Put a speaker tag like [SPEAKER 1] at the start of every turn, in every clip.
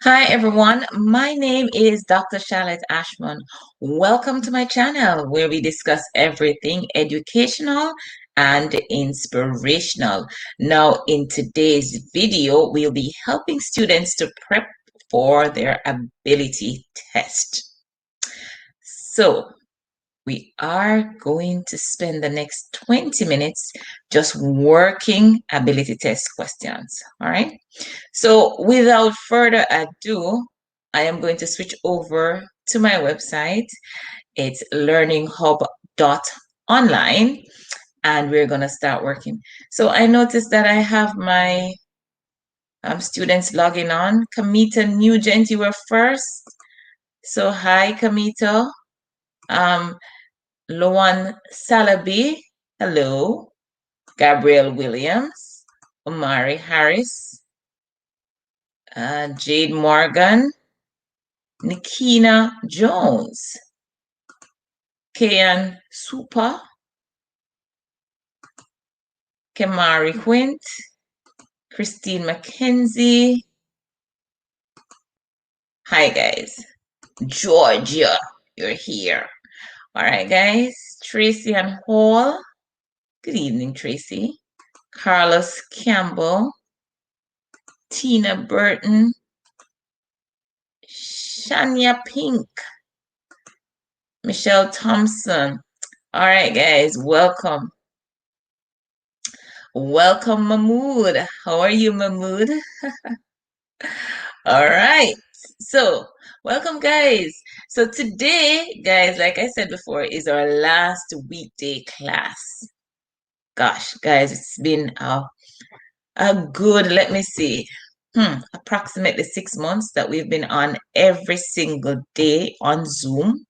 [SPEAKER 1] Hi everyone, my name is Dr. Charlotte Ashman. Welcome to my channel where we discuss everything educational and inspirational. Now, in today's video, we'll be helping students to prep for their ability test. So, we are going to spend the next 20 minutes just working ability test questions. All right. So without further ado, I am going to switch over to my website. It's learninghub.online and we're going to start working. So I noticed that I have my students logging on. Kamita Nugent, you were first. So hi, Kamita. Um, Loan Salabi, hello. Gabrielle Williams, Omari Harris, Jade Morgan, Nikina Jones, Kayan Supa, Kemari Quint, Christine McKenzie. Hi, guys. Georgia, you're here. All right, guys. Tracey-Ann Hall. Good evening, Tracy. Carlos Campbell, Tina Burton, Shania Pink, Michelle Thompson. All right, guys, welcome. Welcome, Mahmood. How are you, Mahmood? All right. So, welcome, guys. So, today, guys, like I said before, is our last weekday class. Gosh, guys, it's been a good, let me see, approximately 6 months that we've been on every single day on Zoom.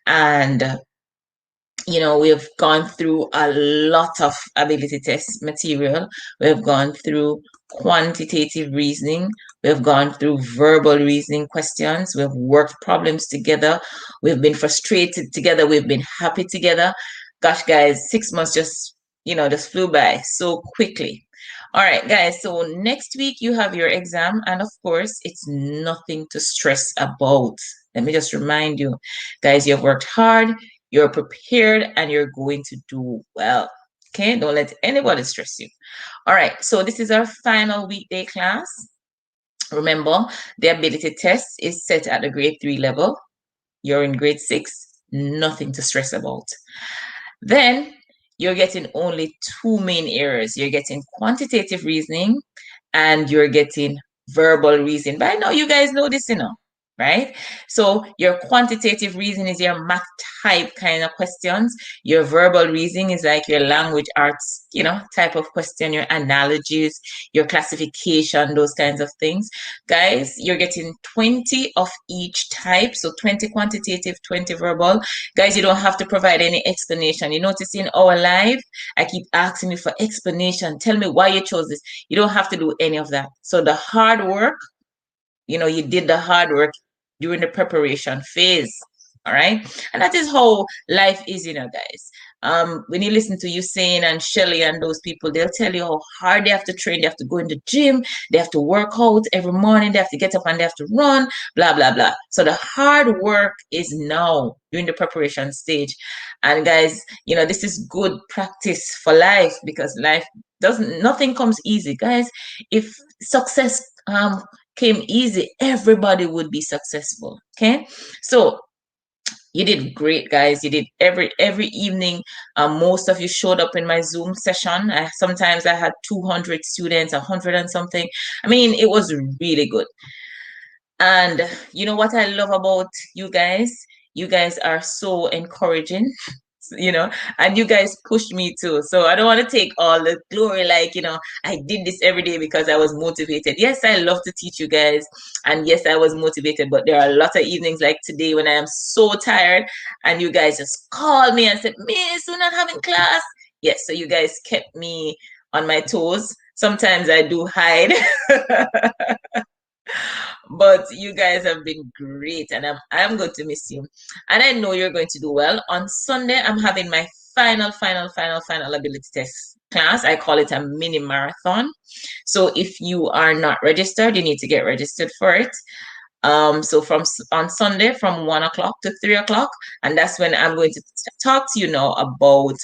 [SPEAKER 1] And we've gone through a lot of ability test material. We've gone through quantitative reasoning. We've gone through verbal reasoning questions. We've worked problems together. We've been frustrated together. We've been happy together. Gosh, guys, 6 months just flew by so quickly. All right, guys, so next week you have your exam, and of course, it's nothing to stress about. Let me just remind you, guys, you've worked hard, you're prepared, and you're going to do well. Okay, don't let anybody stress you. All right, so this is our final weekday class. Remember, the ability test is set at the grade 3 level. You're in grade 6, nothing to stress about. Then you're getting only two main areas. You're getting quantitative reasoning and you're getting verbal reasoning. By now, you guys know this, right? So your quantitative reasoning is your math type kind of questions. Your verbal reasoning is like your language arts, type of question, your analogies, your classification, those kinds of things. Guys, you're getting 20 of each type. So 20 quantitative, 20 verbal. Guys, you don't have to provide any explanation. You notice in our live, I keep asking you for explanation. Tell me why you chose this. You don't have to do any of that. So the hard work, you did the hard work during the preparation phase. All right. And that is how life is, guys. When you listen to Usain and Shelly and those people, they'll tell you how hard they have to train. They have to go in the gym. They have to work out every morning. They have to get up and they have to run, blah, blah, blah. So the hard work is now during the preparation stage. And guys, this is good practice for life because life nothing comes easy. Guys, if success came easy, everybody would be successful. Okay, so you did great, guys. You did every evening. Most of you showed up in my Zoom session. Sometimes I had 200 students, 100 and something. I mean, it was really good. And you know what I love about you guys? You guys are so encouraging. And you guys pushed me too. So I don't want to take all the glory, like, I did this every day because I was motivated. Yes, I love to teach you guys. And yes, I was motivated, but there are a lot of evenings like today when I am so tired and you guys just call me and said, Miss, we're not having class. Yes, so you guys kept me on my toes. Sometimes I do hide. But you guys have been great and I'm going to miss you. And I know you're going to do well. On Sunday, I'm having my final ability test. class. I call it a mini marathon. So if you are not registered, you need to get registered for it. So on Sunday from 1 o'clock to 3 o'clock, and that's when I'm going to talk to you now about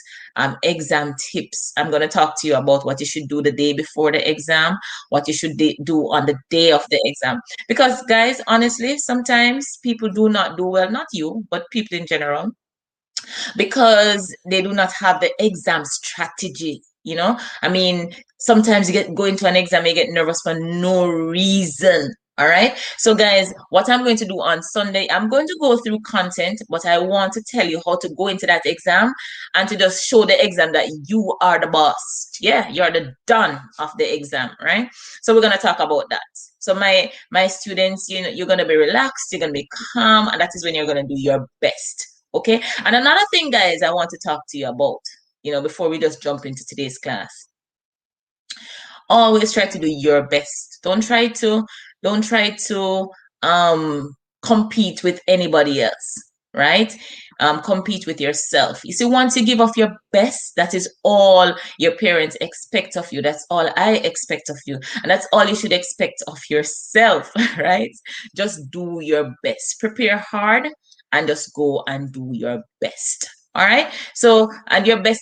[SPEAKER 1] exam tips. I'm going to talk to you about what you should do the day before the exam, what you should do on the day of the exam. Because guys, honestly, sometimes people do not do well, not you, but people in general, because they do not have the exam strategy. I mean, sometimes you go into an exam, you get nervous for no reason. All right. So, guys, what I'm going to do on Sunday, I'm going to go through content, but I want to tell you how to go into that exam and to just show the exam that you are the boss. Yeah, you're the done of the exam, right? So we're gonna talk about that. So my students, you're gonna be relaxed, you're gonna be calm, and that is when you're gonna do your best. Okay. And another thing, guys, I want to talk to you about, before we just jump into today's class. Always try to do your best. Don't try to compete with anybody else, right? Compete with yourself. You see, once you give off your best, that is all your parents expect of you. That's all I expect of you. And that's all you should expect of yourself, right? Just do your best. Prepare hard and just go and do your best. All right. So, and your best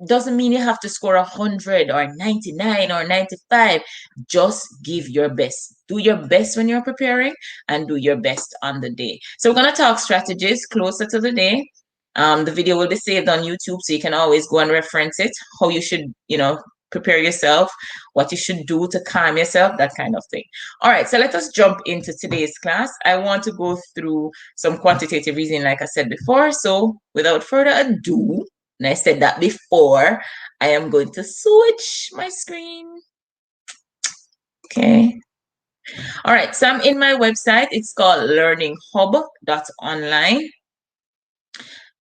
[SPEAKER 1] doesn't mean you have to score 100 or 99 or 95. Just give your best. Do your best when you're preparing and do your best on the day. So we're going to talk strategies closer to the day. The video will be saved on YouTube, so you can always go and reference it, how you should, prepare yourself, what you should do to calm yourself, that kind of thing. All right, so let us jump into today's class. I want to go through some quantitative reasoning, like I said before. So without further ado, and I said that before, I am going to switch my screen. Okay. All right, so I'm in my website. It's called learninghub.online.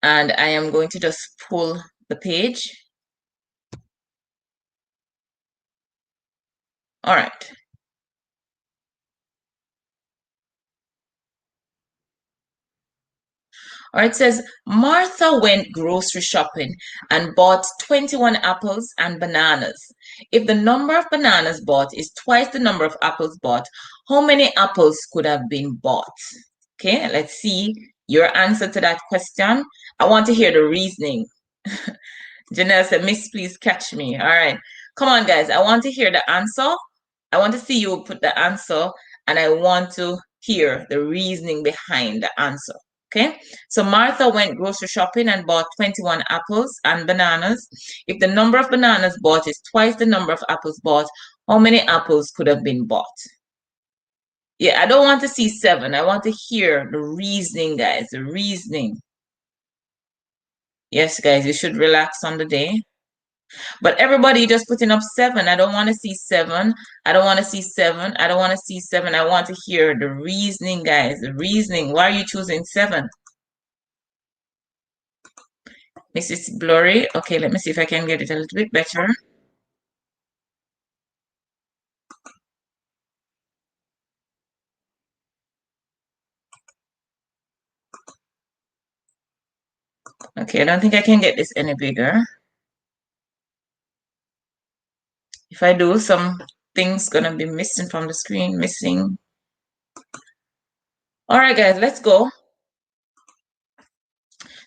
[SPEAKER 1] And I am going to just pull the page. All right. All right, it says Martha went grocery shopping and bought 21 apples and bananas. If the number of bananas bought is twice the number of apples bought, how many apples could have been bought? Okay, let's see your answer to that question. I want to hear the reasoning. Janelle said, Miss, please catch me. All right. Come on, guys. I want to hear the answer. I want to see you put the answer, and I want to hear the reasoning behind the answer. Okay. So Martha went grocery shopping and bought 21 apples and bananas. If the number of bananas bought is twice the number of apples bought, how many apples could have been bought? Yeah, I don't want to see 7. I want to hear the reasoning, guys. The reasoning. Yes, guys, you should relax on the day. But everybody just putting up 7. I don't want to see 7. I don't want to see 7. I don't want to see 7. I want to hear the reasoning, guys. The reasoning. Why are you choosing 7? Mrs. Blurry. Okay, let me see if I can get it a little bit better. Okay, I don't think I can get this any bigger. If I do, some things gonna be missing from the screen. Missing. All right, guys, let's go.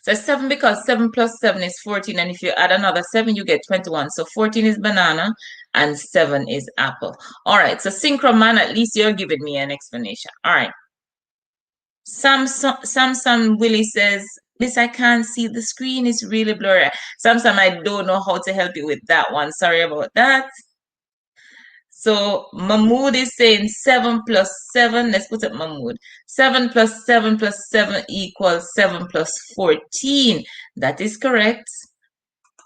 [SPEAKER 1] So 7 because 7 plus 7 is 14. And if you add another 7, you get 21. So 14 is banana and 7 is apple. All right. So Synchro Man, at least you're giving me an explanation. All right. Samsung Willie says, Miss, I can't see the screen. It's really blurry. Samsung, I don't know how to help you with that one. Sorry about that. So Mahmoud is saying 7 plus 7. Let's put up Mahmoud. 7 plus 7 plus 7 equals 7 plus 14. That is correct.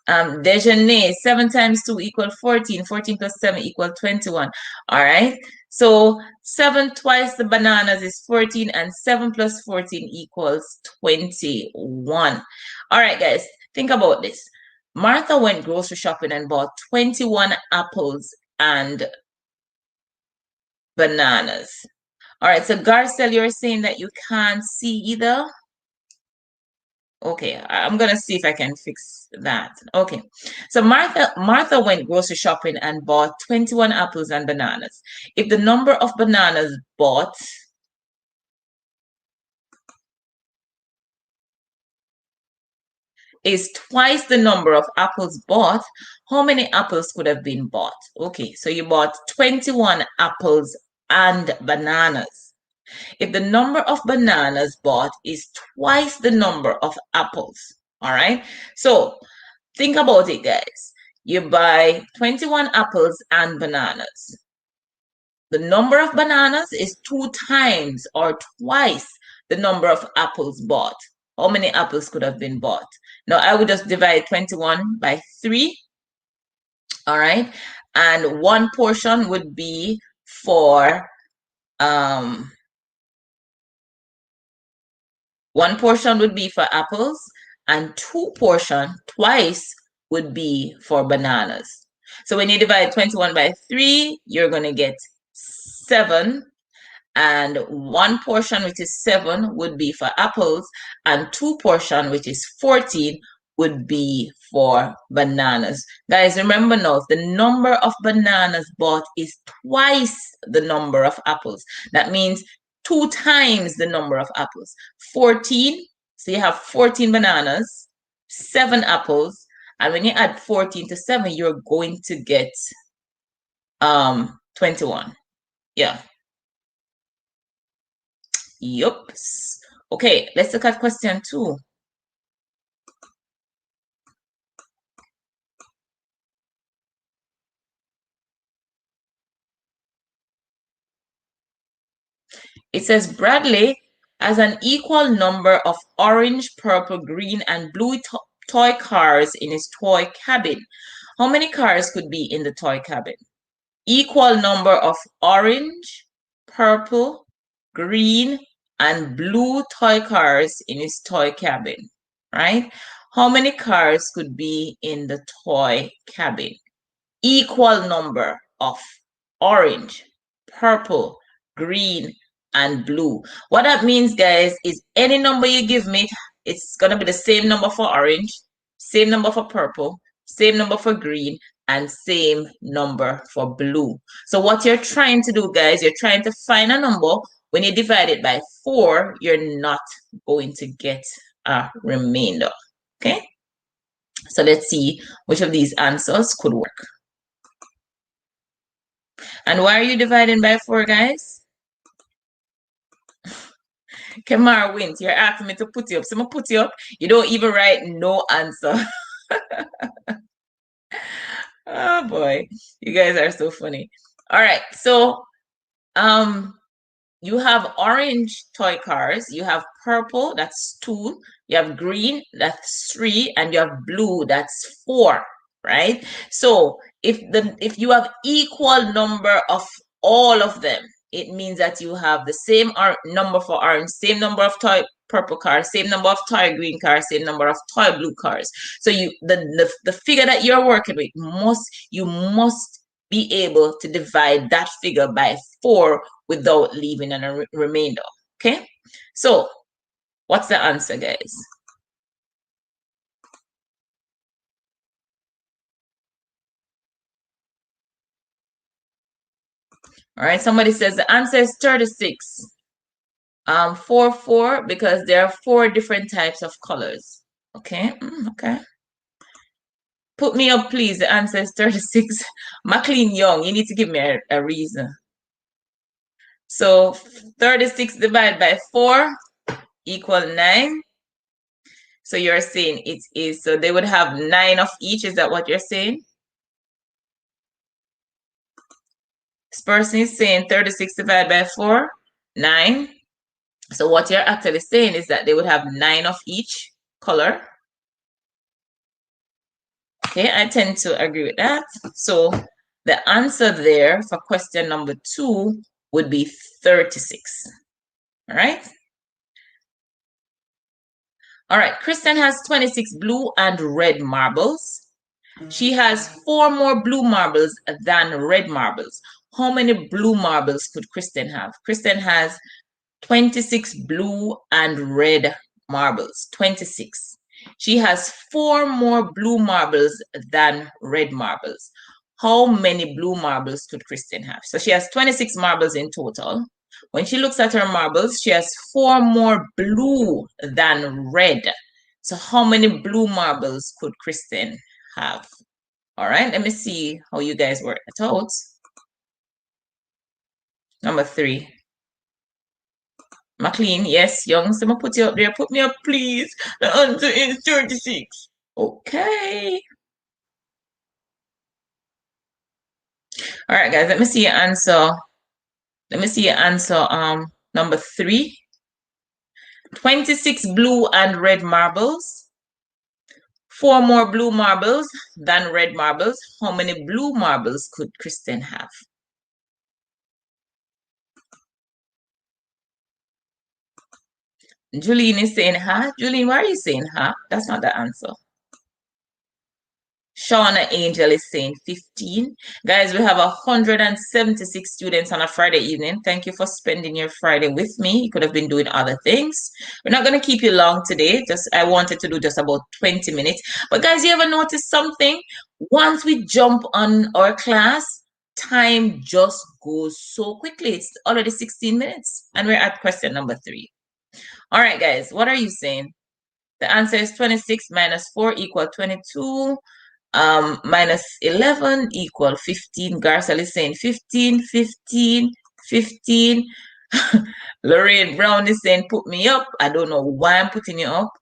[SPEAKER 1] Dejeuner, 7 times 2 equals 14. 14 plus 7 equals 21. All right. So 7 twice the bananas is 14, and 7 plus 14 equals 21. All right, guys, think about this. Martha went grocery shopping and bought 21 apples and bananas. All right, so Garcelle, you're saying that you can't see either? Okay, I'm gonna see if I can fix that. Okay, so Martha went grocery shopping and bought 21 apples and bananas. If the number of bananas bought is twice the number of apples bought, how many apples could have been bought? Okay, so you bought 21 apples and bananas. If the number of bananas bought is twice the number of apples, all right? So think about it, guys. You buy 21 apples and bananas. The number of bananas is 2 times or twice the number of apples bought. How many apples could have been bought? Now, I would just divide 21 by 3, all right? And one portion would be for, apples, and 2 portion, twice, would be for bananas. So when you divide 21 by 3, you're going to get 7. And 1 portion, which is 7, would be for apples, and 2 portion, which is 14, would be for bananas. Guys, remember now, the number of bananas bought is twice the number of apples. That means 2 times the number of apples. 14, so you have 14 bananas, 7 apples, and when you add 14 to 7, you're going to get 21. Yeah. Yup. Okay, let's look at question 2. It says Bradley has an equal number of orange, purple, green, and blue toy cars in his toy cabin. How many cars could be in the toy cabin? Equal number of orange, purple, green, and blue toy cars in his toy cabin, right? How many cars could be in the toy cabin? Equal number of orange, purple, green, and blue. What that means, guys, is any number you give me, it's going to be the same number for orange, same number for purple, same number for green, and same number for blue. So what you're trying to do, guys, you're trying to find a number. When you divide it by 4, you're not going to get a remainder. Okay? So let's see which of these answers could work. And why are you dividing by 4, guys? Kamara wins. You're asking me to put you up. So I'm going to put you up. You don't even write no answer. Oh, boy. You guys are so funny. All right. So, you have orange toy cars. You have purple, that's 2. You have green, that's 3. And you have blue, that's 4. Right? So if you have equal number of all of them, it means that you have the same number for orange, same number of toy purple cars, same number of toy green cars, same number of toy blue cars. So the figure that you're working with you must be able to divide that figure by 4 without leaving a remainder. Okay? So what's the answer, guys? All right, somebody says the answer is 36. 4, because there are 4 different types of colors. Okay, okay. Put me up, please. The answer is 36. McLean Young, you need to give me a reason. So 36 divided by 4 equal 9. So you're saying it is, so they would have 9 of each. Is that what you're saying? This person is saying 36 divided by 4, 9. So what you're actually saying is that they would have 9 of each color. Okay, I tend to agree with that. So the answer there for question number 2 would be 36. All right. All right, Kristen has 26 blue and red marbles. She has 4 more blue marbles than red marbles. How many blue marbles could Kristen have? Kristen has 26 blue and red marbles, 26. She has 4 more blue marbles than red marbles. How many blue marbles could Kristen have? So she has 26 marbles in total. When she looks at her marbles, she has 4 more blue than red. So how many blue marbles could Kristen have? All right, let me see how you guys work it out. Number 3. McLean, yes, young. So I'm gonna put you up there. Put me up, please. The answer is 36. Okay. All right, guys, let me see your answer. Let me see your answer. Number 3. 26 blue and red marbles. 4 more blue marbles than red marbles. How many blue marbles could Kristen have? Julian is saying, huh? Julian, why are you saying, huh? That's not the answer. Shawna Angel is saying 15. Guys, we have 176 students on a Friday evening. Thank you for spending your Friday with me. You could have been doing other things. We're not going to keep you long today. I wanted to do just about 20 minutes. But guys, you ever notice something? Once we jump on our class, time just goes so quickly. It's already 16 minutes. And we're at question number 3. All right, guys, what are you saying? The answer is 26 minus 4 equal 22. Minus 11 equal 15. Garcelle is saying 15, 15, 15. Lorraine Brown is saying, put me up. I don't know why I'm putting you up.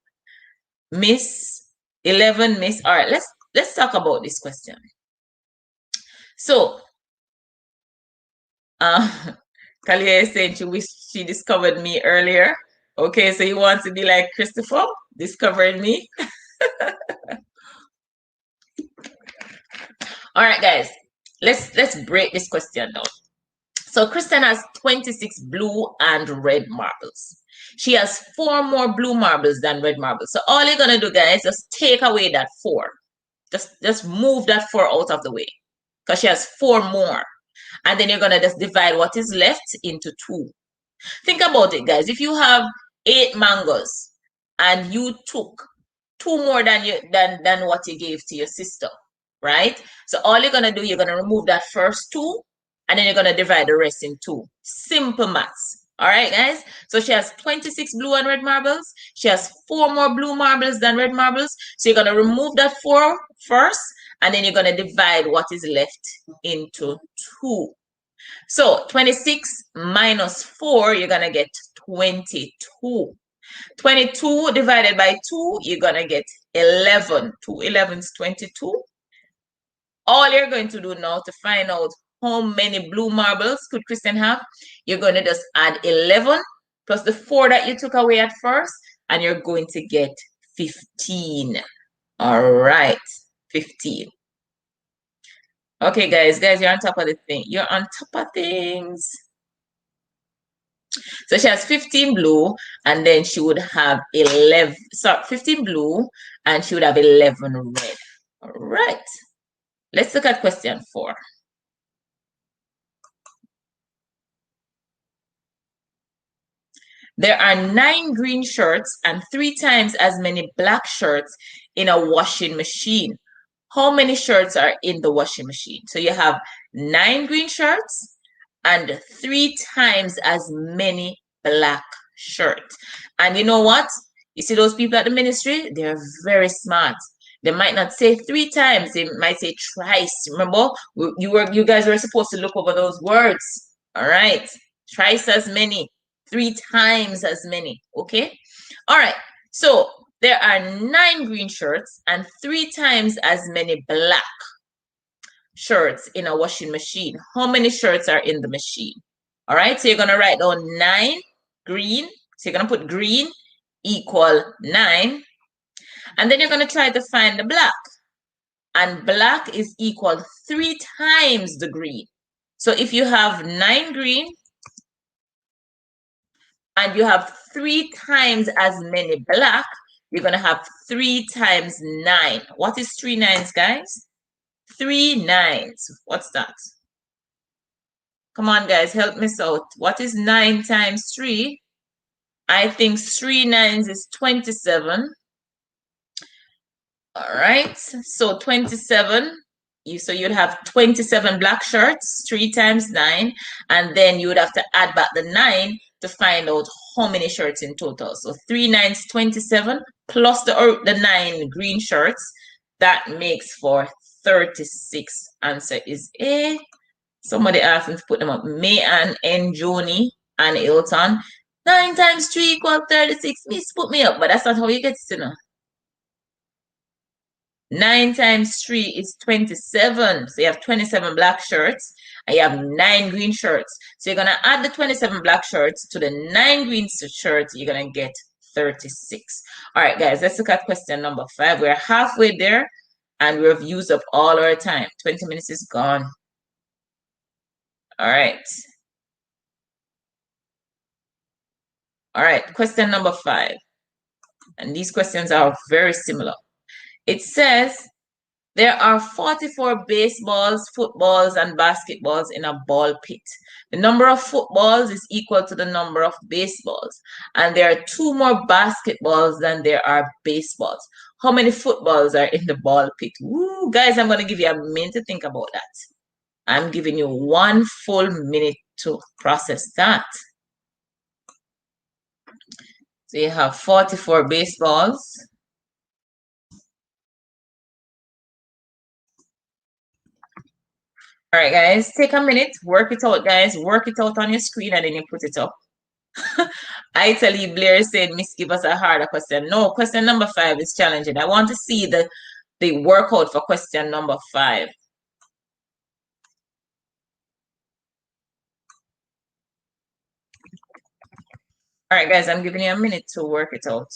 [SPEAKER 1] Miss 11, Miss. All right, let's talk about this question. So, Kahlia is saying she wished she discovered me earlier. Okay, so you want to be like Christopher, discovering me? All right, guys, let's break this question down. So Kristen has 26 blue and red marbles. She has 4 more blue marbles than red marbles. So all you're gonna do, guys, just take away that 4. Just move that 4 out of the way, because she has 4 more. And then you're gonna just divide what is left into 2. Think about it, guys. If you have 8 mangoes and you took 2 more than what you gave to your sister, right? So all you're gonna do, you're gonna remove that first 2, and then you're gonna divide the rest in 2. Simple maths. All right, guys. So she has 26 blue and red marbles. She has 4 more blue marbles than red marbles. So you're gonna remove that 4 first, and then you're gonna divide what is left into 2. So 26 minus 4, you're gonna get 22. 22 divided by 2, you're going to get 11. 2 11s, 22. All you're going to do now to find out how many blue marbles could Kristen have, you're going to just add 11 plus the 4 that you took away at first, and you're going to get 15. All right, 15. Okay, guys, you're on top of the thing. You're on top of things. So she has 15 blue, and then she would have 15 blue, and she would have 11 red. All right. Let's look at question 4. There are 9 green shirts and 3 times as many black shirts in a washing machine. How many shirts are in the washing machine? So you have 9 green shirts and 3 times as many black shirts. And you know what? You see those people at the ministry? They're very smart. They might not say 3 times. They might say thrice. Remember, you guys were supposed to look over those words. All right. Thrice as many. 3 times as many. Okay. All right. So there are 9 green shirts and 3 times as many black shirts in a washing machine. How many shirts are in the machine? All right, so you're going to write down 9 green. So you're going to put green equal 9. And then you're going to try to find the black. And black is equal 3 times the green. So if you have 9 green and you have 3 times as many black, you're going to have 3 times 9. What is 3 nines, guys? 3 nines. What's that? Come on, guys, help me out. What is 9 times 3? I think 3 nines is 27. All right. So 27. So you'd have 27 black shirts, 3 times 9, and then you would have to add back the 9 to find out how many shirts in total. So 3 nines, 27 plus the 9 green shirts. That makes for 36. Answer is A. Somebody asked me to put them up. May and N. Joni and Hilton. 9 times 3 equals 36. Miss, put me up, but that's not how you get it, you know. 9 times 3 is 27. So you have 27 black shirts and you have 9 green shirts. So you're going to add the 27 black shirts to the 9 green shirts. You're going to get 36. All right, guys, let's look at question number 5. We're halfway there and we've used up all our time. 20 minutes is gone. All right. All right, question number 5. And these questions are very similar. It says, there are 44 baseballs, footballs, and basketballs in a ball pit. The number of footballs is equal to the number of baseballs. And there are 2 more basketballs than there are baseballs. How many footballs are in the ball pit? Woo, guys, I'm going to give you a minute to think about that. I'm giving you 1 full minute to process that. So you have 44 baseballs. All right, guys, take a minute, work it out, guys. Work it out on your screen and then you put it up. I tell you, Blair said, Miss, give us a harder question. No, question number 5 is challenging. I want to see the workout for question number 5. All right, guys, I'm giving you a minute to work it out.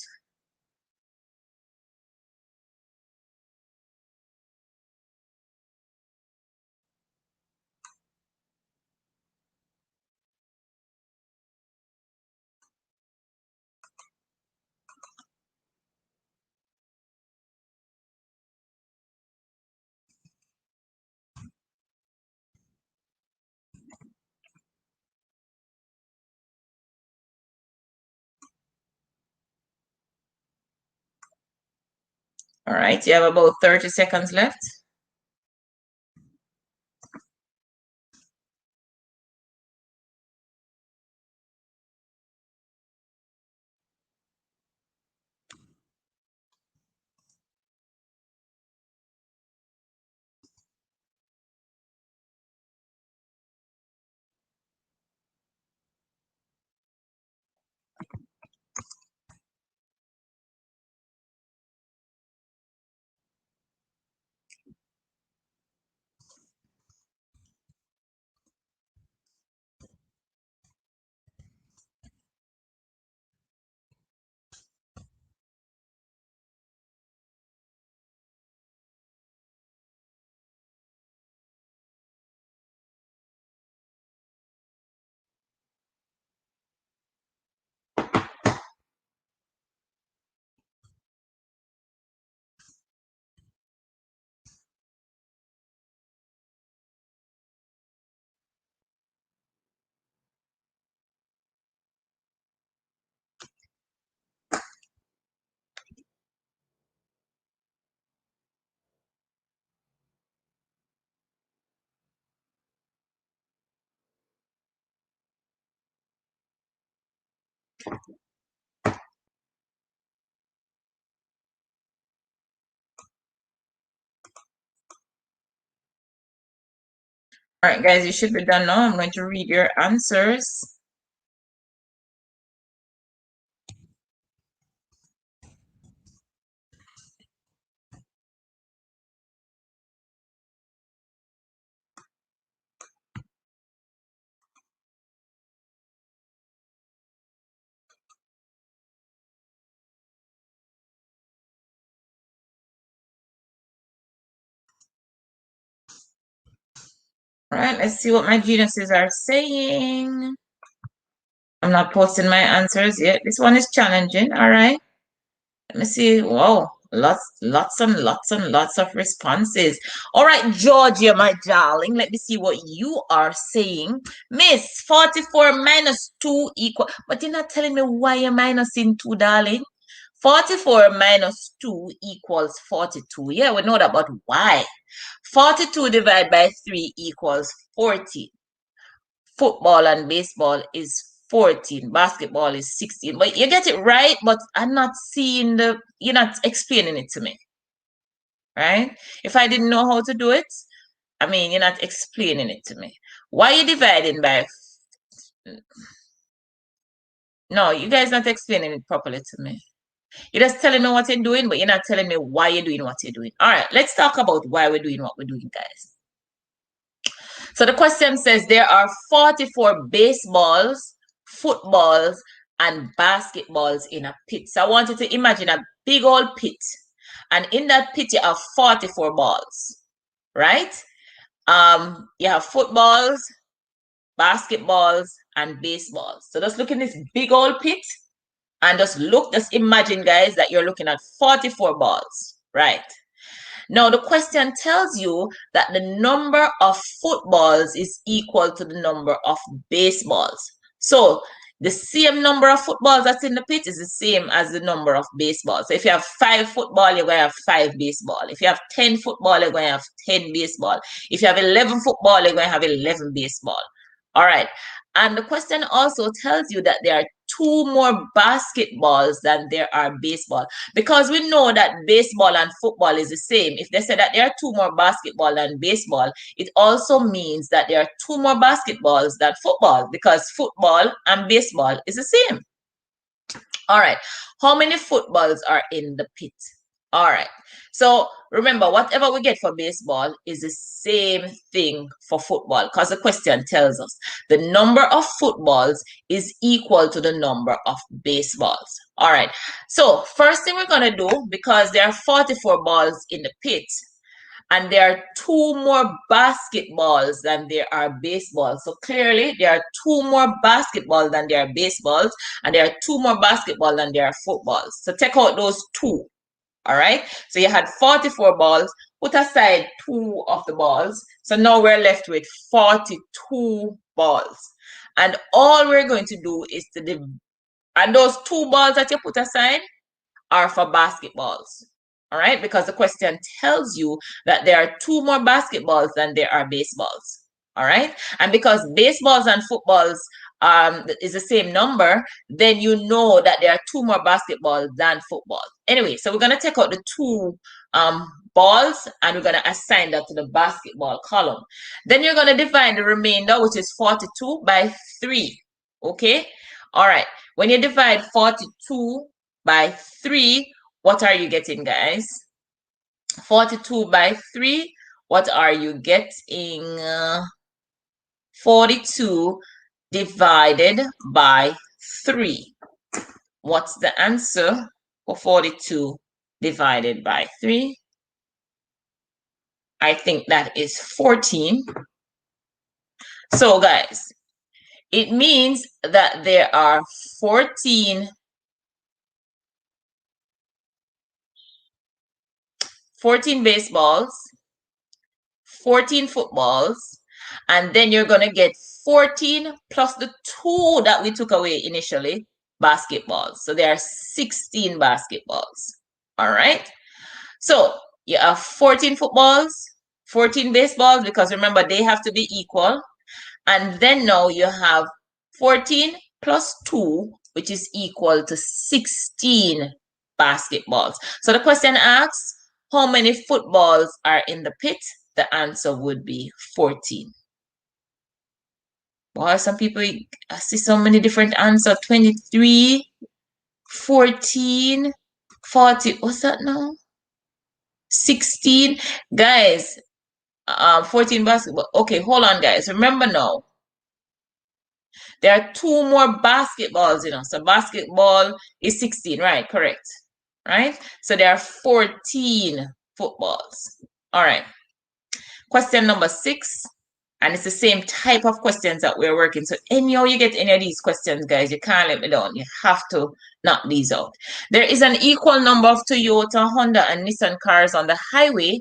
[SPEAKER 1] All right, you have about 30 seconds left. All right, guys, you should be done now. I'm going to read your answers. All right, let's see what my geniuses are saying. I'm not posting my answers yet. This one is challenging. All right. Let me see. Whoa. Lots of responses. All right, Georgia, my darling, let me see what you are saying. Miss, 44 minus 2 equal, but you're not telling me why you're minusing 2, darling. 44 minus 2 equals 42. Yeah, we know that, but why? 42 divided by 3 equals 40. Football and baseball is 14. Basketball is 16. But you get it right, but I'm not seeing you're not explaining it to me. Right? If I didn't know how to do it, I mean, you're not explaining it to me. Why are you dividing by... No, you guys not explaining it properly to me. You're just telling me what you're doing, but you're not telling me why you're doing what you're doing. All right, let's talk about why we're doing what we're doing, guys. So the question says there are 44 baseballs, footballs, and basketballs in a pit. So I want you to imagine a big old pit. And in that pit, you have 44 balls, right? You have footballs, basketballs, and baseballs. So just look in this big old pit and just imagine, guys, that you're looking at 44 balls, right? Now, the question tells you that the number of footballs is equal to the number of baseballs. So, the same number of footballs that's in the pit is the same as the number of baseballs. So, if you have 5 football, you're going to have 5 baseball. If you have 10 football, you're going to have 10 baseball. If you have 11 football, you're going to have 11 baseball. All right. And the question also tells you that there are 2 more basketballs than there are baseball. Because we know that baseball and football is the same. If they say that there are 2 more basketball than baseball, it also means that there are 2 more basketballs than football, because football and baseball is the same. All right. How many footballs are in the pit? All right. So remember, whatever we get for baseball is the same thing for football, because the question tells us the number of footballs is equal to the number of baseballs. All right. So first thing we're going to do, because there are 44 balls in the pit, and there are 2 more basketballs than there are baseballs. So clearly, there are 2 more basketballs than there are baseballs, and there are 2 more basketballs than there are footballs. So take out those 2. All right. So you had 44 balls. Put aside 2 of the balls. So now we're left with 42 balls. And all we're going to do is and those 2 balls that you put aside are for basketballs. All right, because the question tells you that there are 2 more basketballs than there are baseballs. All right, and because baseballs and footballs is the same number, then you know that there are 2 more basketballs than football. Anyway, so we're going to take out the 2 balls and we're going to assign that to the basketball column. Then you're going to divide the remainder, which is 42, by 3. Okay, all right. When you divide 42 by 3, what are you getting, guys? 42 by 3, what are you getting? 42 divided by 3. What's the answer for 42 divided by 3? I think that is 14. So, guys, it means that there are 14 baseballs, 14 footballs, and then you're going to get 14 plus the 2 that we took away initially, basketballs. So there are 16 basketballs. All right. So you have 14 footballs, 14 baseballs, because remember, they have to be equal. And then now you have 14 plus 2, which is equal to 16 basketballs. So the question asks, how many footballs are in the pit? The answer would be 14. Boy, some people, I see so many different answers. 23, 14, 40. What's that now? 16. Guys, 14 basketball. Okay, hold on, guys. Remember now, there are 2 more basketballs, So basketball is 16, right? Correct. Right? So there are 14 footballs. All right. Question number 6. And it's the same type of questions that we're working. So anyhow you get any of these questions, guys, you can't let me down. You have to knock these out. There is an equal number of Toyota, Honda, and Nissan cars on the highway.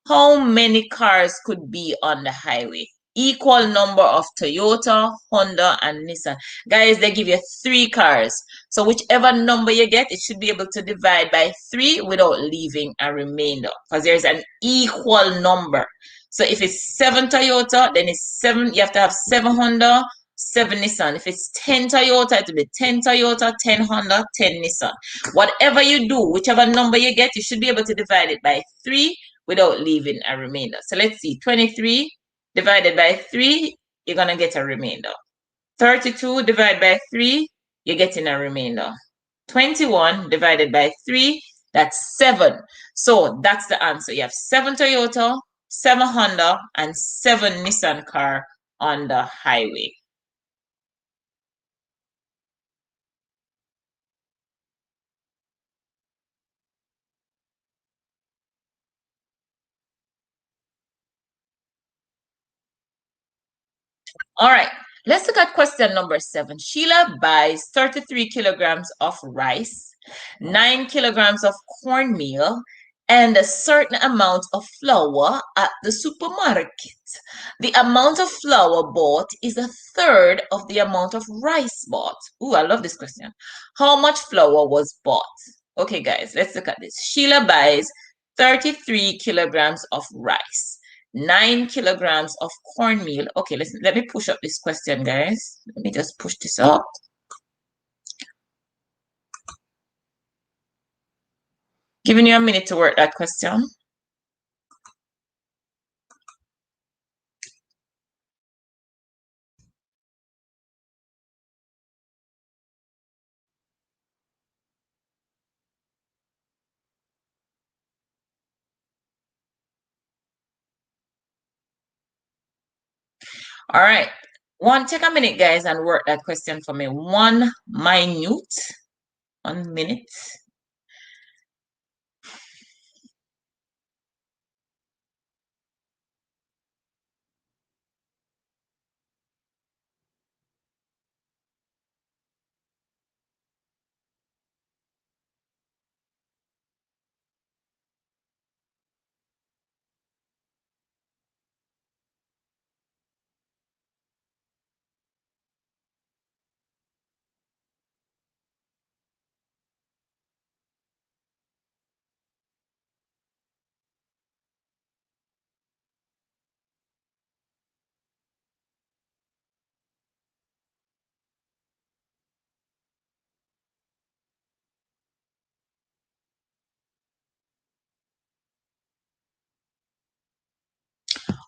[SPEAKER 1] How many cars could be on the highway? Equal number of Toyota, Honda, and Nissan. Guys, they give you 3 cars. So whichever number you get, it should be able to divide by 3 without leaving a remainder, because there's an equal number. So if it's 7 Toyota, then it's 7, you have to have 7 Honda, 7 Nissan. If it's 10 Toyota, it will be 10 Toyota, 10 Honda, 10 Nissan. Whatever you do, whichever number you get, you should be able to divide it by 3 without leaving a remainder. So let's see, 23 divided by 3, you're going to get a remainder. 32 divided by 3, you're getting a remainder. 21 divided by 3, that's 7. So that's the answer. You have 7 Toyota, 7 Honda, and 7 Nissan car on the highway. All right, let's look at question number 7. Sheila buys 33 kilograms of rice, 9 kilograms of cornmeal, and a certain amount of flour at the supermarket. The amount of flour bought is a third of the amount of rice bought. Ooh, I love this question. How much flour was bought? Okay, guys, let's look at this. Sheila buys 33 kilograms of rice, 9 kilograms of cornmeal. Okay, let me push up this question, guys. Let me just push this up. Giving you a minute to work that question. All right. Take a minute, guys, and work that question for me. 1 minute. 1 minute.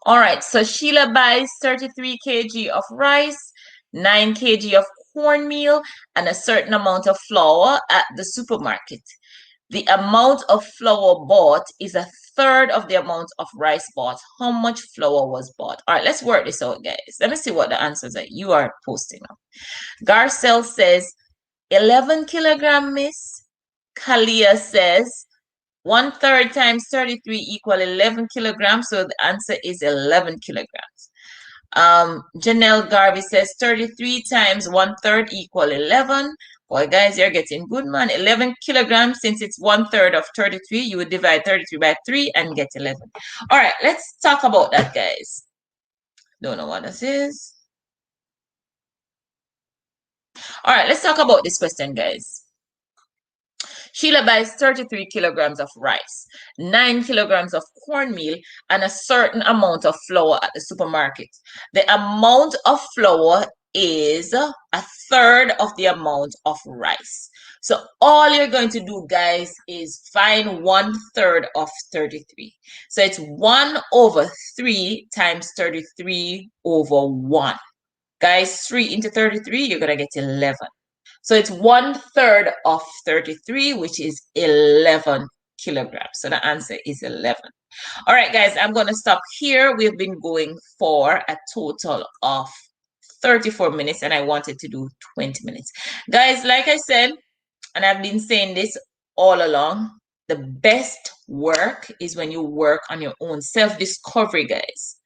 [SPEAKER 1] All right, so Sheila buys 33 kg of rice, 9 kg of cornmeal, and a certain amount of flour at the supermarket. The amount of flour bought is a third of the amount of rice bought. How much flour was bought? All right, let's work this out, guys. Let me see what the answers are you are posting now. Garcelle says 11 kilogram, Miss. Kahlia says 1/3 times 33 equal 11 kilograms. So the answer is 11 kilograms. Janelle Garvey says 33 times 1/3 equal 11. Boy, guys, you're getting good, man. 11 kilograms, since it's 1/3 of 33, you would divide 33 by 3 and get 11. All right, let's talk about that, guys. Don't know what this is. All right, let's talk about this question, guys. Sheila buys 33 kilograms of rice, 9 kilograms of cornmeal, and a certain amount of flour at the supermarket. The amount of flour is a third of the amount of rice. So all you're going to do, guys, is find 1/3 of 33. So it's 1/3 times 33 over 1. Guys, 3 into 33, you're going to get 11. So it's 1/3 of 33, which is 11 kilograms. So the answer is 11. All right, guys, I'm going to stop here. We've been going for a total of 34 minutes, and I wanted to do 20 minutes. Guys, like I said, and I've been saying this all along, the best work is when you work on your own self-discovery, guys.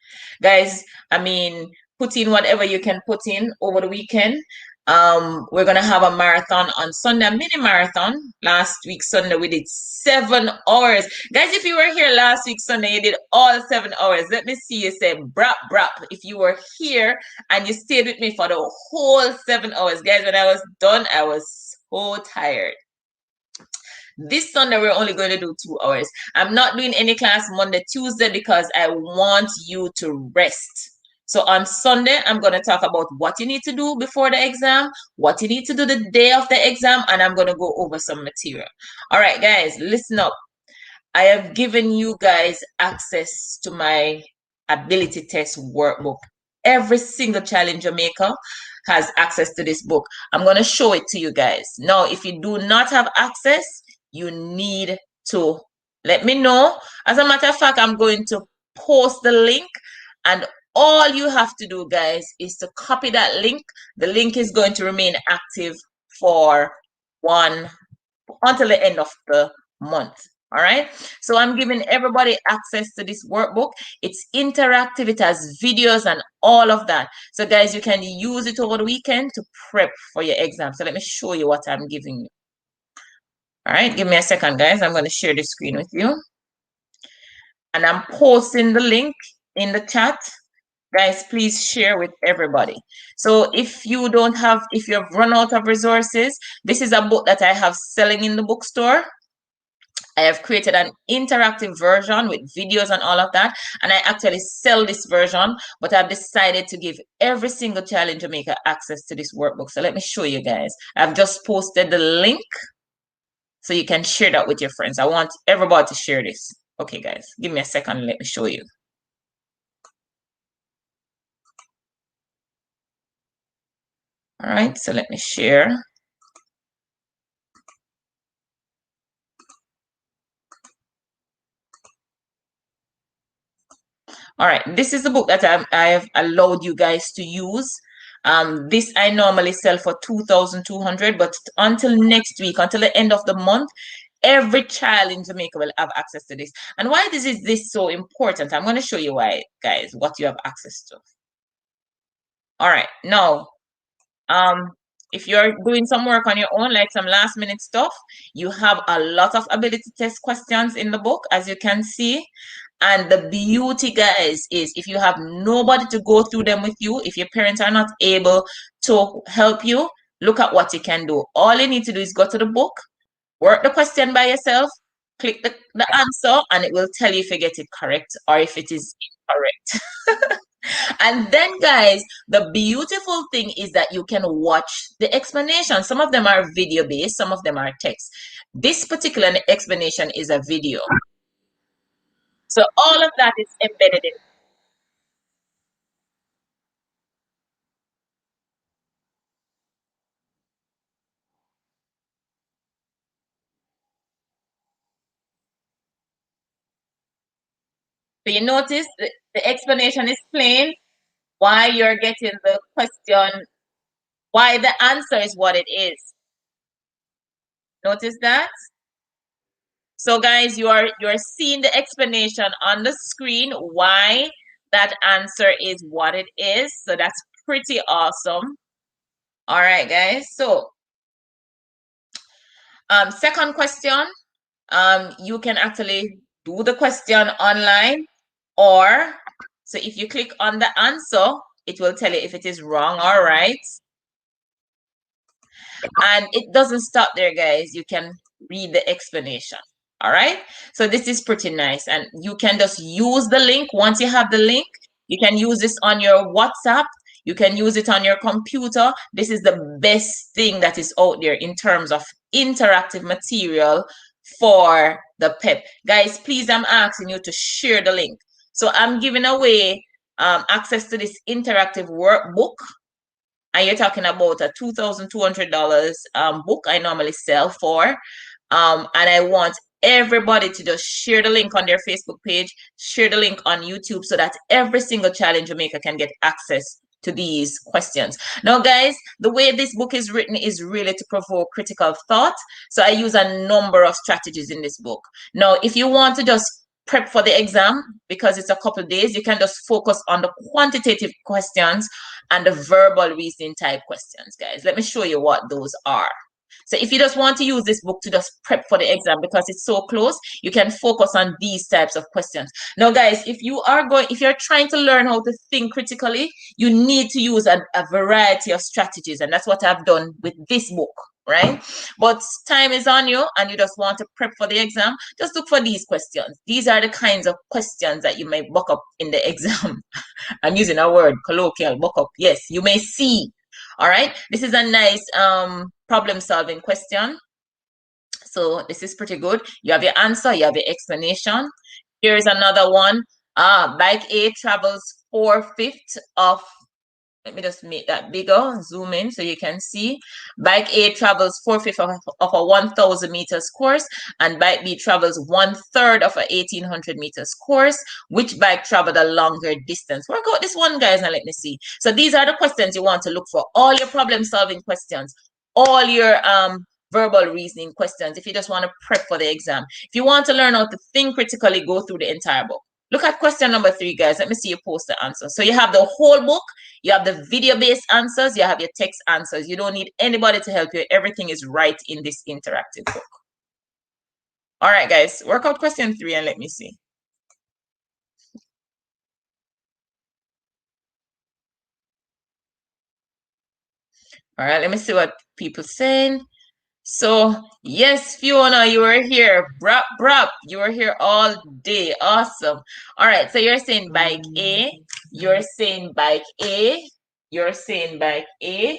[SPEAKER 1] Guys, I mean, put in whatever you can put in over the weekend. We're gonna have a marathon on Sunday, a mini marathon. Last week Sunday we did 7 hours. Guys, if you were here last week Sunday, you did all 7 hours. Let me see you say brap brap. If you were here and you stayed with me for the whole 7 hours, guys, when I was done, I was so tired. This Sunday, we're only going to do 2 hours. I'm not doing any class Monday, Tuesday because I want you to rest. So on Sunday, I'm going to talk about what you need to do before the exam, what you need to do the day of the exam, and I'm going to go over some material. All right, guys, listen up. I have given you guys access to my ability test workbook. Every single Challenger maker has access to this book. I'm going to show it to you guys. Now, if you do not have access, you need to let me know. As a matter of fact, I'm going to post the link, and all you have to do, guys, is to copy that link. The link is going to remain active for until the end of the month. All right, so I'm giving everybody access to this workbook. It's interactive, it has videos and all of that. So guys, you can use it over the weekend to prep for your exam. So let me show you what I'm giving you. All right, give me a second, guys. I'm going to share the screen with you. And I'm posting the link in the chat. Guys, please share with everybody. So if you have run out of resources, this is a book that I have selling in the bookstore. I have created an interactive version with videos and all of that. And I actually sell this version, but I've decided to give every single Challenger maker access to this workbook. So let me show you guys. I've just posted the link so you can share that with your friends. I want everybody to share this. Okay, guys, give me a second and let me show you. All right, so let me share. All right, this is the book that I have allowed you guys to use. This I normally sell for $2,200, but until next week, until the end of the month, every child in Jamaica will have access to this. And why is this so important? I'm going to show you why, guys, what you have access to. All right, now, if you're doing some work on your own, like some last minute stuff, you have a lot of ability test questions in the book, as you can see. And the beauty, guys, is if you have nobody to go through them with you, if your parents are not able to help you, look at what you can do. All you need to do is go to the book, work the question by yourself, click the answer, and it will tell you if you get it correct or if it is incorrect. And then, guys, the beautiful thing is that you can watch the explanation. Some of them are video based, some of them are text. This particular explanation is a video. So all of that is embedded in. So you notice the explanation is plain, why you're getting the question, why the answer is what it is. Notice that? So guys, you're seeing the explanation on the screen why that answer is what it is. So that's pretty awesome. All right, guys. So second question, you can actually do the question online, or so if you click on the answer, it will tell you if it is wrong or right. And it doesn't stop there, guys. You can read the explanation. All right. So this is pretty nice. And you can just use the link. Once you have the link, you can use this on your WhatsApp. You can use it on your computer. This is the best thing that is out there in terms of interactive material for the PEP. Guys, please, I'm asking you to share the link. So I'm giving away access to this interactive workbook. And you're talking about a $2,200 book I normally sell for. And I want everybody to just share the link on their Facebook page, share the link on YouTube so that every single Challenger maker can get access to these questions. Now, guys, the way this book is written is really to provoke critical thought. So I use a number of strategies in this book. Now, if you want to just prep for the exam, because it's a couple of days, you can just focus on the quantitative questions and the verbal reasoning type questions, guys. Let me show you what those are. So if you just want to use this book to just prep for the exam because it's so close, you can focus on these types of questions. Now, guys, if you're trying to learn how to think critically, you need to use a variety of strategies. And that's what I've done with this book, right? But time is on you and you just want to prep for the exam, just look for these questions. These are the kinds of questions that you may buck up in the exam. I'm using a word, colloquial, buck up. Yes, you may see. All right, this is a nice problem solving question. So this is pretty good. You have your answer, you have your explanation. Here's another one. Bike A travels 4/5 of, let me just make that bigger, zoom in so you can see. Bike A travels 4/5 of a 1,000 meters course, and bike B travels 1/3 of a 1,800 meters course. Which bike traveled a longer distance? Work out this one, guys, and let me see. So these are the questions you want to look for. All your problem solving questions, all your verbal reasoning questions, if you just want to prep for the exam. If you want to learn how to think critically, go through the entire book. Look at question number 3, guys. Let me see you post the answer. So you have the whole book, you have the video-based answers, you have your text answers. You don't need anybody to help you. Everything is right in this interactive book. All right, guys, work out question 3 and let me see. All right, let me see what people saying. So, yes, Fiona, you were here. Brap, brap, you were here all day. Awesome. All right, so you're saying bike A. You're saying bike A. You're saying bike A.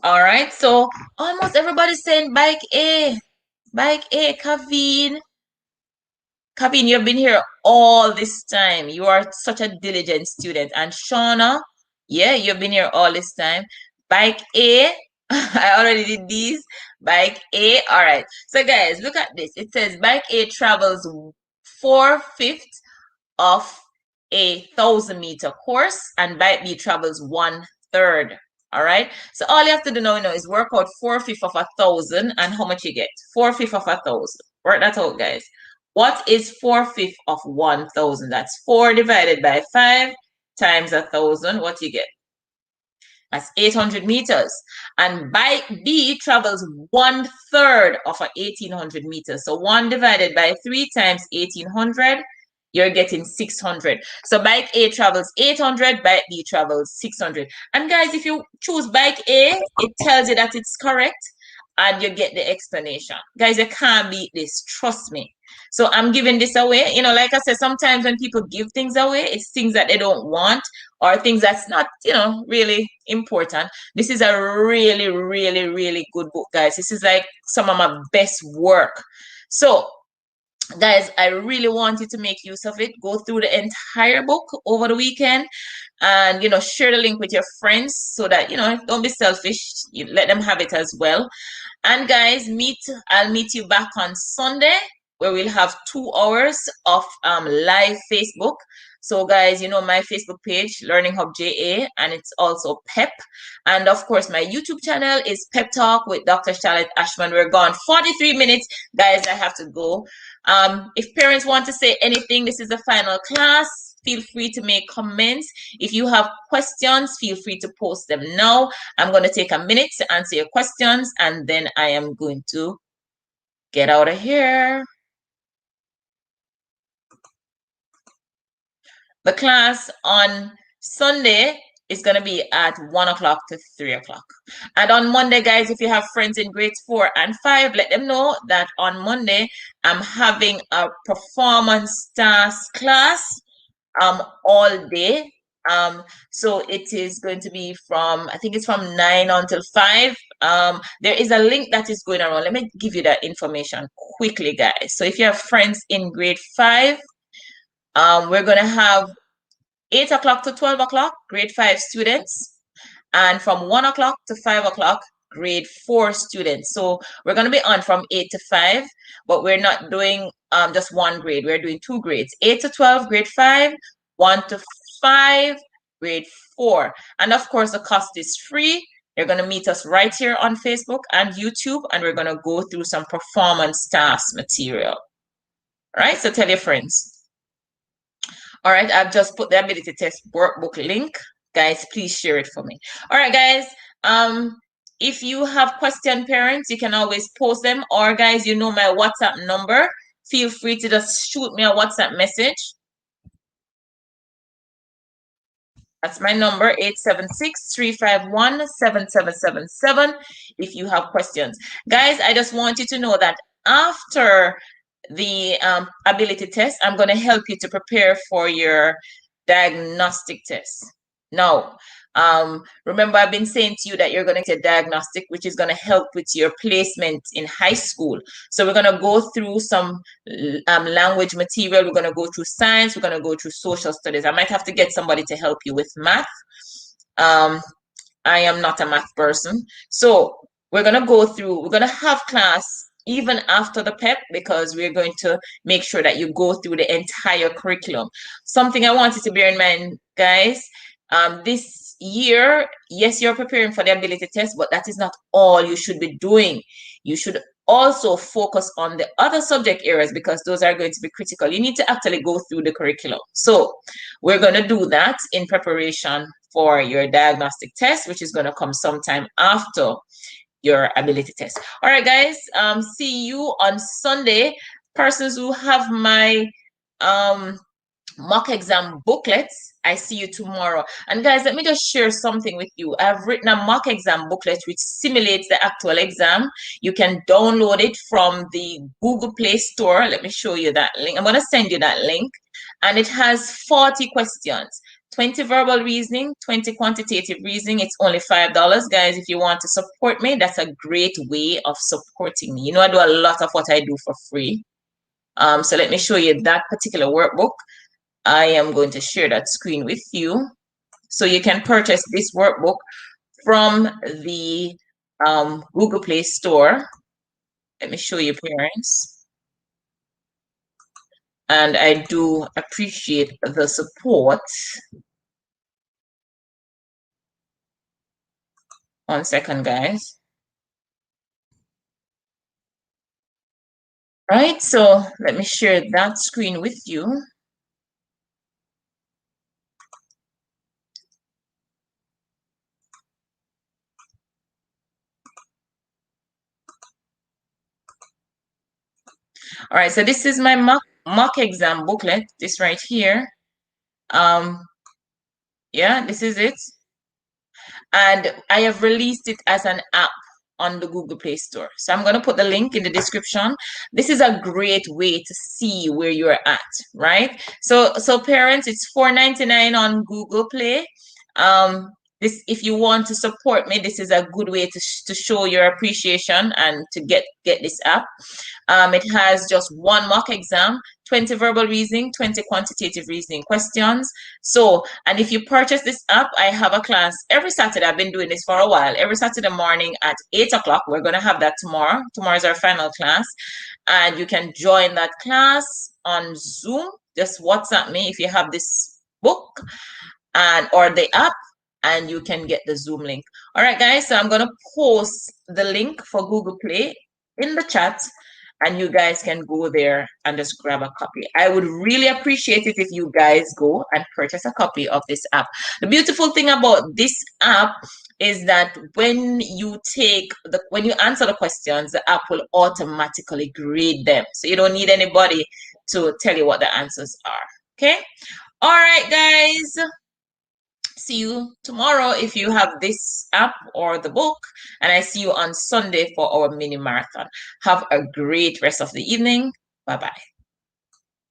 [SPEAKER 1] All right, so almost everybody's saying bike A. Bike A, Kaveen. Kaveen, you've been here all this time. You are such a diligent student. And Shawna, yeah, you've been here all this time. Bike A, I already did these. Bike A, all right. So guys, look at this. It says bike A travels 4/5 of a 1,000-meter course, and bike B travels 1/3. All right. So all you have to do now, is work out 4/5 of 1,000 and how much you get. 4/5 of 1,000. Work that out, guys. What is 4/5 of 1,000? That's 4 divided by 5 times 1,000. What you get? That's 800 meters. And bike B travels 1/3 of a 1,800 meters. So 1 divided by 3 times 1,800, you're getting 600. So bike A travels 800, bike B travels 600. And guys, if you choose bike A, it tells you that it's correct and you get the explanation. Guys, you can't beat this. Trust me. So I'm giving this away. Like I said, sometimes when people give things away, it's things that they don't want or things that's not, really important. This is a really, really, really good book, guys. This is like some of my best work. So guys, I really want you to make use of it. Go through the entire book over the weekend and, share the link with your friends so that, don't be selfish. You let them have it as well. And guys, I'll meet you back on Sunday where we'll have 2 hours of live Facebook. So guys, my Facebook page, Learning Hub JA, and it's also PEP. And of course, my YouTube channel is Pep Talk with Dr. Charlotte Ashman. We're gone 43 minutes. Guys, I have to go. If parents want to say anything, this is the final class. Feel free to make comments. If you have questions, feel free to post them now. I'm going to take a minute to answer your questions, and then I am going to get out of here. The class on Sunday is going to be at 1 o'clock to 3 o'clock. And on Monday, guys, if you have friends in grades 4 and 5, let them know that on Monday, I'm having a performance task class all day. So it is going to be I think it's from 9 until 5. There is a link that is going around. Let me give you that information quickly, guys. So if you have friends in grade 5, we're going to have 8 o'clock to 12 o'clock, grade 5 students. And from 1 o'clock to 5 o'clock, grade 4 students. So we're going to be on from 8 to 5, but we're not doing just one grade. We're doing 2 grades, 8 to 12, grade 5, 1 to 5, grade 4. And of course, the cost is free. You're going to meet us right here on Facebook and YouTube, and we're going to go through some performance tasks material. All right, so tell your friends. All right, I've just put the ability test workbook link. Guys, please share it for me. All right, guys. If you have question, parents, you can always post them. Or guys, you know my WhatsApp number. Feel free to just shoot me a WhatsApp message. That's my number, 876-351-7777, if you have questions. Guys, I just want you to know that after the ability test, I'm going to help you to prepare for your diagnostic test. Now, remember, I've been saying to you that you're going to get a diagnostic, which is going to help with your placement in high school. So we're going to go through some language material. We're going to go through science. We're going to go through social studies. I might have to get somebody to help you with math. I am not a math person. So we're going to go through, we're going to have class even after the PEP, because we're going to make sure that you go through the entire curriculum. Something I want you to bear in mind, guys, this year, yes, you're preparing for the ability test, but that is not all you should be doing. You should also focus on the other subject areas, because those are going to be critical. You need to actually go through the curriculum. So we're going to do that in preparation for your diagnostic test, which is going to come sometime after your ability test. All right, guys, see you on Sunday. Persons who have my mock exam booklets, I see you tomorrow. And guys, let me just share something with you. I've written a mock exam booklet which simulates the actual exam. You can download it from the Google Play Store. Let me show you that link. I'm going to send you that link. And it has 40 questions. 20 verbal reasoning, 20 quantitative reasoning. It's only $5. Guys, if you want to support me, that's a great way of supporting me. You know, I do a lot of what I do for free. So let me show you that particular workbook. I am going to share that screen with you. So you can purchase this workbook from the Google Play Store. Let me show you, parents. And I do appreciate the support. 1 second, guys. Right, so let me share that screen with you. All right, so this is my mock exam booklet, this right here. Yeah, this is it. And I have released it as an app on the Google Play Store. So I'm going to put the link in the description. This is a great way to see where you're at, right? So parents, it's $4.99 on Google Play. This, if you want to support me, this is a good way to show your appreciation and to get this app. It has just 1 mock exam, 20 verbal reasoning, 20 quantitative reasoning questions. So, and if you purchase this app, I have a class every Saturday. I've been doing this for a while. Every Saturday morning at 8 o'clock. We're going to have that tomorrow. Tomorrow is our final class. And you can join that class on Zoom. Just WhatsApp me if you have this book or the app, and you can get the Zoom link. All right, guys, so I'm going to post the link for Google Play in the chat, and you guys can go there and just grab a copy. I would really appreciate it if you guys go and purchase a copy of this app. The beautiful thing about this app is that when you answer the questions, the app will automatically grade them. So you don't need anybody to tell you what the answers are. Okay? All right, guys. See you tomorrow if you have this app or the book, and I see you on Sunday for our mini marathon. Have a great rest of the evening. Bye-bye.